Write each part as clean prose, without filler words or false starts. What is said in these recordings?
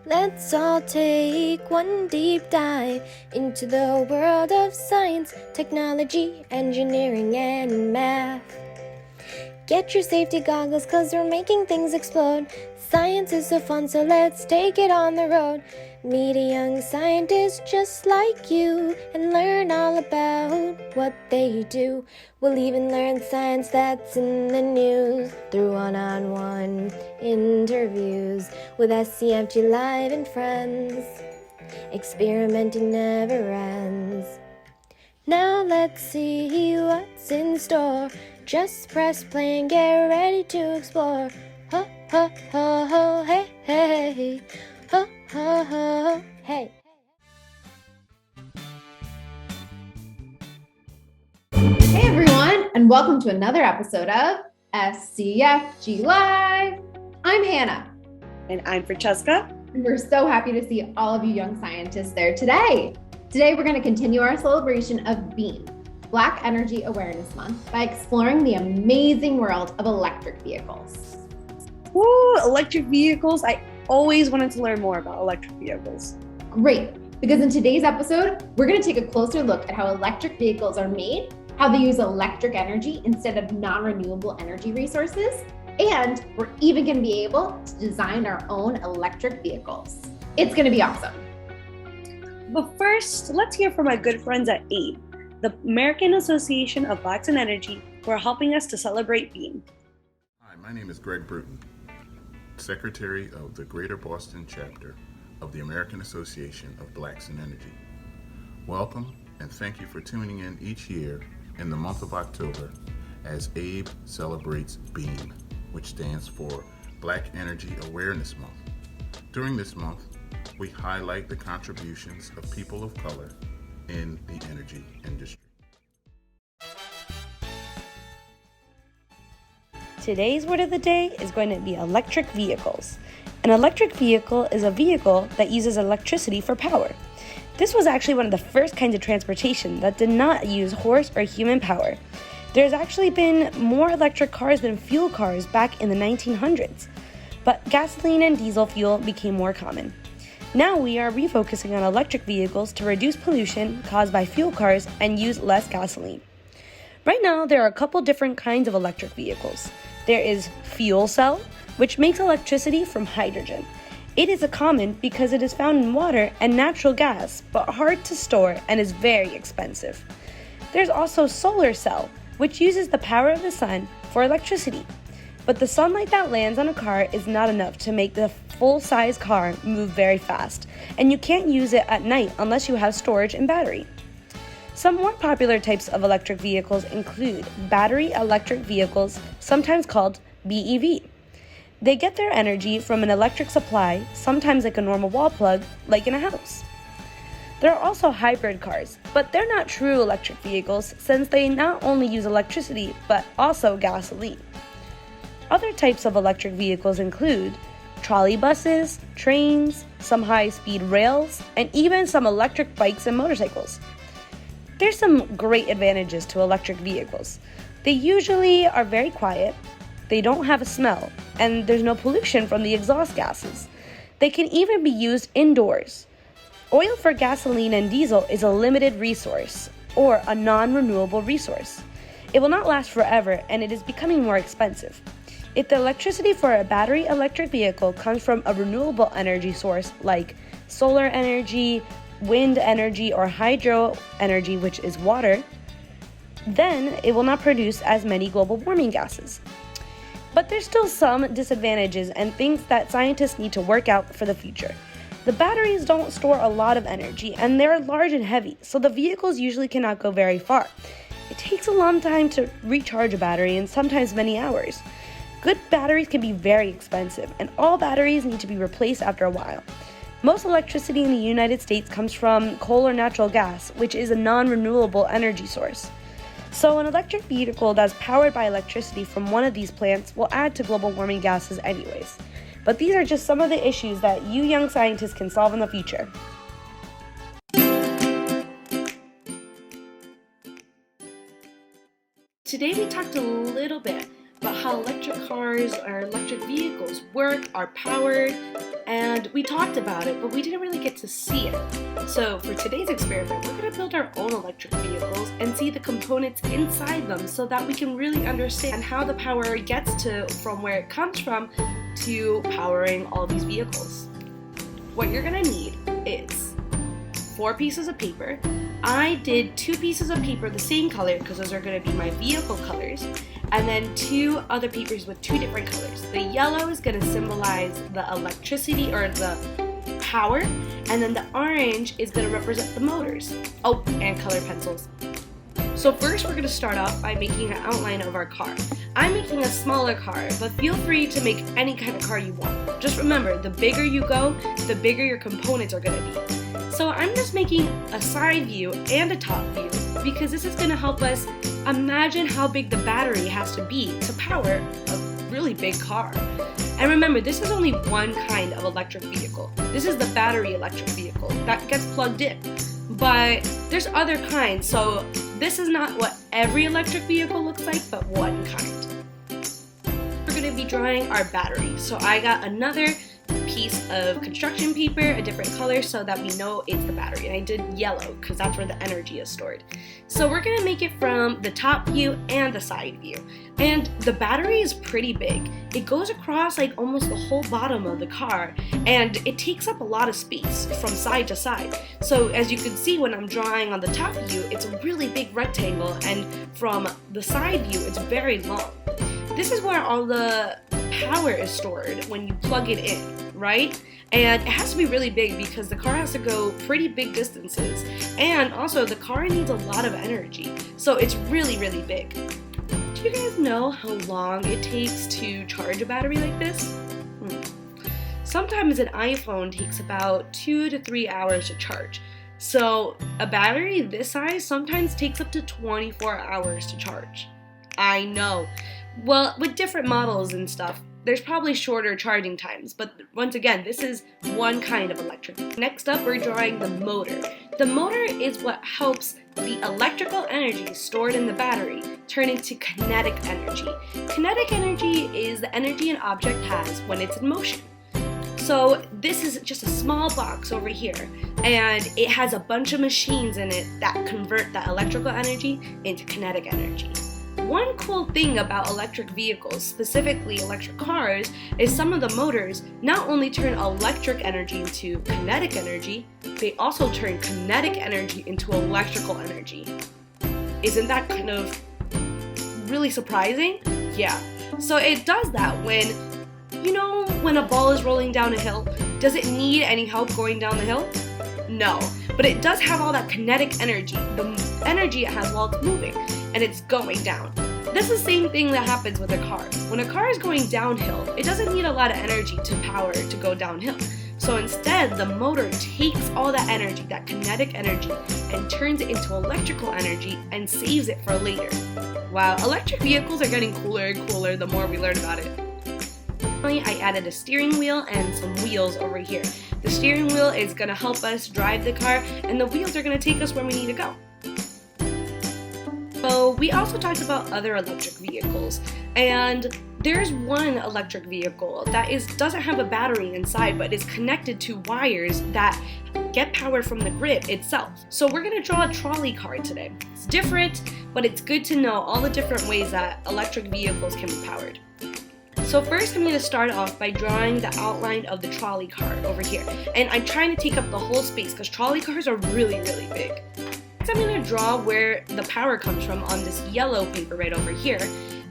Let's all take one deep dive into the world of science, technology, engineering, and math. Get your safety goggles, 'cause we're making things explode. Science is so fun, so let's take it on the road. Meet a young scientist just like you and learn all about what they do. We'll even learn science that's in the news through one-on-one interviews with SCFGLive and friends. Experimenting never ends. Now let's see what's in store. Just press play and get ready to explore. Ho, ho, ho, ho, hey, hey. Ho, ho, ho, hey. Hey everyone, and welcome to another episode of SCFGLive. I'm Hannah. And I'm Francesca. And we're so happy to see all of you young scientists there today. Today we're going to continue our celebration of BEAM, Black Energy Awareness Month, by exploring the amazing world of electric vehicles. Woo, electric vehicles. I always wanted to learn more about electric vehicles. Great, because in today's episode, we're going to take a closer look at how electric vehicles are made, how they use electric energy instead of non-renewable energy resources, and we're even going to be able to design our own electric vehicles. It's going to be awesome. But first, let's hear from our good friends at AABE, the American Association of Blacks in Energy, who are helping us to celebrate BEAM. Hi, my name is Greg Bruton, Secretary of the Greater Boston Chapter of the American Association of Blacks in Energy. Welcome, and thank you for tuning in each year in the month of October as AABE celebrates BEAM, which stands for Black Energy Awareness Month. During this month, we highlight the contributions of people of color in the energy industry. Today's word of the day is going to be electric vehicles. An electric vehicle is a vehicle that uses electricity for power. This was actually one of the first kinds of transportation that did not use horse or human power. There's actually been more electric cars than fuel cars back in the 1900s, but gasoline and diesel fuel became more common. Now we are refocusing on electric vehicles to reduce pollution caused by fuel cars and use less gasoline. Right now, there are a couple different kinds of electric vehicles. There is fuel cell, which makes electricity from hydrogen. It is common because it is found in water and natural gas, but hard to store and is very expensive. There's also solar cell, which uses the power of the sun for electricity. But the sunlight that lands on a car is not enough to make the full-size car move very fast, and you can't use it at night unless you have storage and battery. Some more popular types of electric vehicles include battery electric vehicles, sometimes called BEV. They get their energy from an electric supply, sometimes like a normal wall plug, like in a house. There are also hybrid cars, but they're not true electric vehicles since they not only use electricity, but also gasoline. Other types of electric vehicles include trolley buses, trains, some high-speed rails, and even some electric bikes and motorcycles. There's some great advantages to electric vehicles. They usually are very quiet, they don't have a smell, and there's no pollution from the exhaust gases. They can even be used indoors. Oil for gasoline and diesel is a limited resource, or a non-renewable resource. It will not last forever, and it is becoming more expensive. If the electricity for a battery electric vehicle comes from a renewable energy source like solar energy, wind energy, or hydro energy, which is water, then it will not produce as many global warming gases. But there's still some disadvantages and things that scientists need to work out for the future. The batteries don't store a lot of energy, and they're large and heavy, so the vehicles usually cannot go very far. It takes a long time to recharge a battery, and sometimes many hours. Good batteries can be very expensive, and all batteries need to be replaced after a while. Most electricity in the United States comes from coal or natural gas, which is a non-renewable energy source. So an electric vehicle that's powered by electricity from one of these plants will add to global warming gases anyways. But these are just some of the issues that you young scientists can solve in the future. Today we talked a little bit about how electric cars or electric vehicles work, are powered, and we talked about it, but we didn't really get to see it. So for today's experiment, we're going to build our own electric vehicles and see the components inside them so that we can really understand how the power gets from where it comes from to powering all these vehicles. What you're going to need is 4 pieces of paper. I did 2 pieces of paper the same color because those are going to be my vehicle colors, and then 2 other papers with 2 different colors. The yellow is going to symbolize the electricity or the power, and then the orange is going to represent the motors. Oh, and color pencils. So first we're going to start off by making an outline of our car. I'm making a smaller car, but feel free to make any kind of car you want. Just remember, the bigger you go, the bigger your components are going to be. So I'm just making a side view and a top view because this is going to help us imagine how big the battery has to be to power a really big car. And remember, this is only one kind of electric vehicle. This is the battery electric vehicle that gets plugged in. But there's other kinds, so this is not what every electric vehicle looks like, but one kind. We're going to be drawing our battery. So I got another piece of construction paper, a different color, so that we know it's the battery. And I did yellow because that's where the energy is stored. So we're going to make it from the top view and the side view. And the battery is pretty big. It goes across like almost the whole bottom of the car, and it takes up a lot of space from side to side. So as you can see when I'm drawing on the top view, it's a really big rectangle, and from the side view, it's very long. This is where all the power is stored when you plug it in, right? And it has to be really big because the car has to go pretty big distances, and also the car needs a lot of energy, so it's really, really big. Do you guys know how long it takes to charge a battery like this? Sometimes an iPhone takes about 2 to 3 hours to charge. So a battery this size sometimes takes up to 24 hours to charge. I know. Well, with different models and stuff, there's probably shorter charging times, but once again, this is one kind of electric. Next up, we're drawing the motor. The motor is what helps the electrical energy stored in the battery turn into kinetic energy. Kinetic energy is the energy an object has when it's in motion. So this is just a small box over here, and it has a bunch of machines in it that convert that electrical energy into kinetic energy. One cool thing about electric vehicles, specifically electric cars, is some of the motors not only turn electric energy into kinetic energy, they also turn kinetic energy into electrical energy. Isn't that kind of really surprising? Yeah. So it does that when, when a ball is rolling down a hill, does it need any help going down the hill? No. But it does have all that kinetic energy, the energy it has while it's moving, and it's going down. This is the same thing that happens with a car. When a car is going downhill, it doesn't need a lot of energy to power to go downhill. So instead, the motor takes all that energy, that kinetic energy, and turns it into electrical energy and saves it for later. Wow, electric vehicles are getting cooler and cooler the more we learn about it. Finally, I added a steering wheel and some wheels over here. The steering wheel is going to help us drive the car, and the wheels are going to take us where we need to go. So we also talked about other electric vehicles, and there's one electric vehicle that doesn't have a battery inside, but is connected to wires that get power from the grid itself. So we're going to draw a trolley car today. It's different, but it's good to know all the different ways that electric vehicles can be powered. So first I'm going to start off by drawing the outline of the trolley car over here. And I'm trying to take up the whole space because trolley cars are really, really big. Next I'm going to draw where the power comes from on this yellow paper right over here.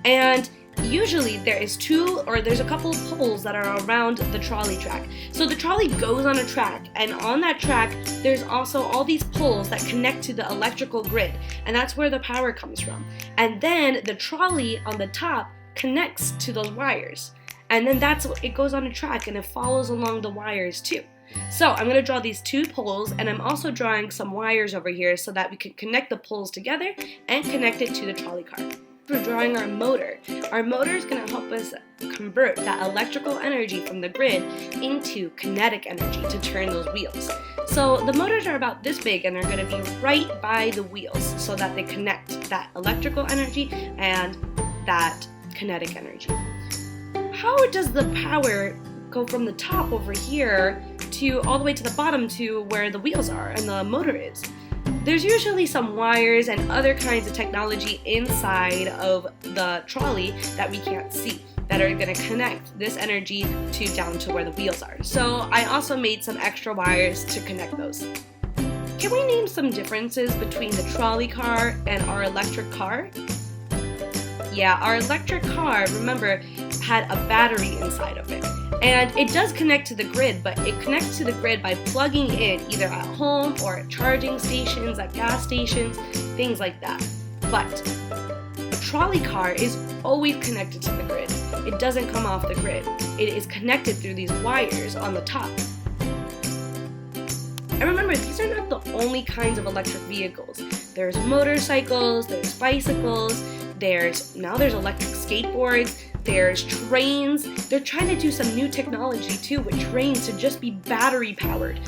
And usually there's a couple of poles that are around the trolley track. So the trolley goes on a track, and on that track there's also all these poles that connect to the electrical grid, and that's where the power comes from. And then the trolley on the top connects to those wires, and then it goes on a track and it follows along the wires too. So I'm going to draw these 2 poles, and I'm also drawing some wires over here so that we can connect the poles together and connect it to the trolley car. We're drawing our motor. Our motor is going to help us convert that electrical energy from the grid into kinetic energy to turn those wheels. So the motors are about this big, and they're going to be right by the wheels so that they connect that electrical energy and that kinetic energy. How does the power go from the top over here to all the way to the bottom to where the wheels are and the motor is. There's usually some wires and other kinds of technology inside of the trolley that we can't see that are going to connect this energy to down to where the wheels are. So I also made some extra wires to connect those. Can we name some differences between the trolley car and our electric car? Yeah, our electric car, remember, had a battery inside of it. And it does connect to the grid, but it connects to the grid by plugging in either at home or at charging stations, at gas stations, things like that. But a trolley car is always connected to the grid. It doesn't come off the grid. It is connected through these wires on the top. And remember, these are not the only kinds of electric vehicles. There's motorcycles, there's bicycles, there's electric skateboards, there's trains. They're trying to do some new technology too with trains to just be battery powered.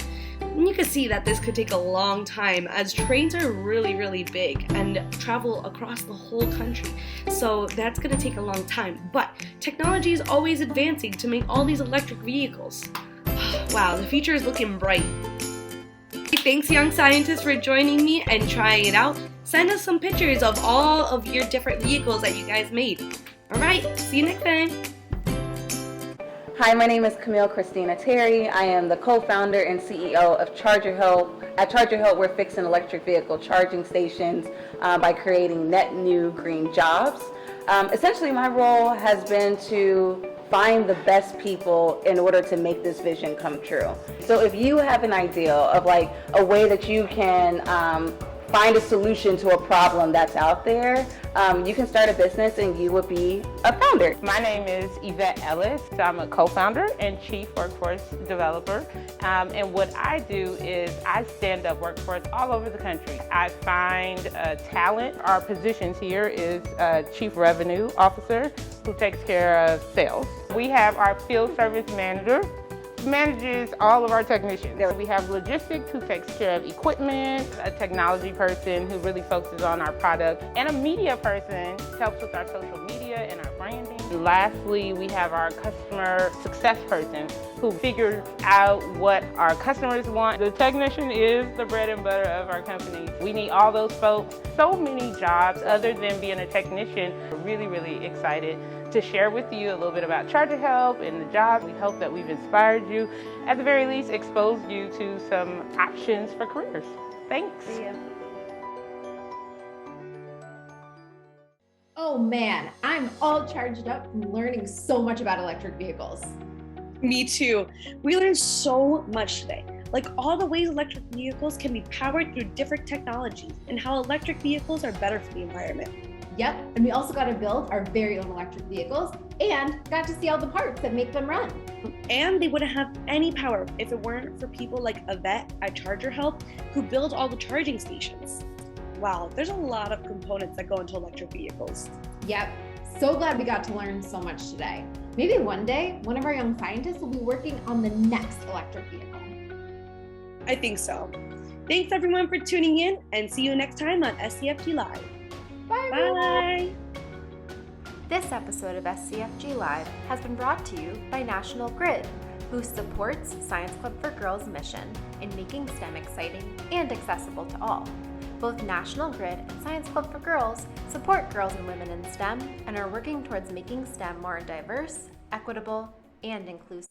And you can see that this could take a long time as trains are really, really big and travel across the whole country. So that's going to take a long time. But technology is always advancing to make all these electric vehicles. Wow, the future is looking bright. Thanks, young scientists, for joining me and trying it out. Send us some pictures of all of your different vehicles that you guys made. All right, see you next time. Hi, my name is Camille Christina Terry. I am the co-founder and CEO of ChargerHelp. At ChargerHelp, we're fixing electric vehicle charging stations by creating net new green jobs. Essentially, my role has been to find the best people in order to make this vision come true. So if you have an idea of like a way that you can find a solution to a problem that's out there, you can start a business and you would be a founder. My name is Evette Ellis. I'm a co-founder and chief workforce developer. And what I do is I stand up workforce all over the country. I find talent. Our positions here is chief revenue officer who takes care of sales. We have our field service manager, manages all of our technicians. We have logistics who takes care of equipment, a technology person who really focuses on our product, and a media person helps with our social media and our branding. And lastly, we have our customer success person who figures out what our customers want. The technician is the bread and butter of our company. We need all those folks. So many jobs other than being a technician. We're really, really excited to share with you a little bit about ChargerHelp and the job. We hope that we've inspired you, at the very least exposed you to some options for careers. Thanks. See ya. Oh man, I'm all charged up from learning so much about electric vehicles. Me too. We learned so much today. Like all the ways electric vehicles can be powered through different technologies and how electric vehicles are better for the environment. Yep, and we also got to build our very own electric vehicles and got to see all the parts that make them run. And they wouldn't have any power if it weren't for people like Evette at ChargerHelp who build all the charging stations. Wow, there's a lot of components that go into electric vehicles. Yep, so glad we got to learn so much today. Maybe one day, one of our young scientists will be working on the next electric vehicle. I think so. Thanks everyone for tuning in and see you next time on SCFGLive. Bye. Bye. This episode of SCFGLive has been brought to you by National Grid, who supports Science Club for Girls' mission in making STEM exciting and accessible to all. Both National Grid and Science Club for Girls support girls and women in STEM and are working towards making STEM more diverse, equitable, and inclusive.